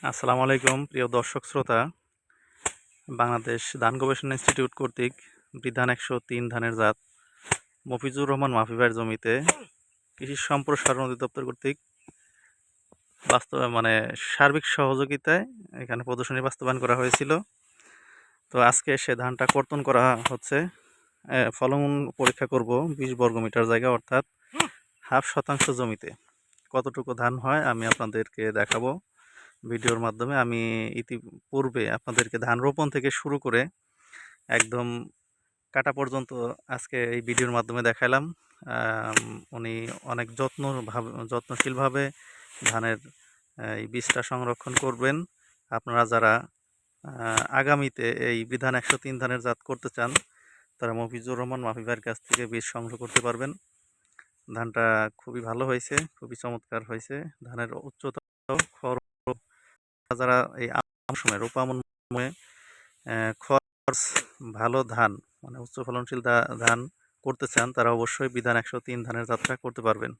আসসালামু আলাইকুম প্রিয় দর্শক শ্রোতা। বাংলাদেশ ধান গবেষণা ইনস্টিটিউট কর্তৃক বিধান 103 ধানের জাত মফিজুর রহমান মাফি ভাইয়ের জমিতে কৃষি সম্প্রসারণ অধিদপ্তর কর্তৃক সার্বিক সহযোগিতায় এখানে প্রদর্শনী বাস্তবায়ন করা হয়েছিল। তো আজকে সে ধানটা কর্তন করা হচ্ছে। ফলন পরীক্ষা করব 20 বর্গমিটার জায়গা, অর্থাৎ হাফ শতাংশ জমিতে কতটুকু ধান হয় আমি আপনাদেরকে দেখাবো ভিডিওর মাধ্যমে। আমি ইতিপূর্বে আপনাদেরকে ধান রোপণ থেকে শুরু করে একদম কাটা পর্যন্ত আজকে এই ভিডিওর মাধ্যমে দেখালাম। উনি অনেক যত্নশীলভাবে ধানের এই বীজটা সংরক্ষণ করবেন। আপনারা যারা আগামীতে এই বিধান 103 ধানের জাত করতে চান তারা মফিজুর রহমান মাফি ভাইয়ের কাছ থেকে বীজ সংগ্রহ করতে পারবেন। ধানটা খুবই ভালো হয়েছে, খুবই চমৎকার হয়েছে। ধানের উচ্চতা, যারা এই সময় রোপা মৌসুমে খরচ ভালো ধান উচ্চ ফলনশীল ধান করতে চান তারা অবশ্যই বিধান 103 ধানের যাত্রা করতে পারবেন।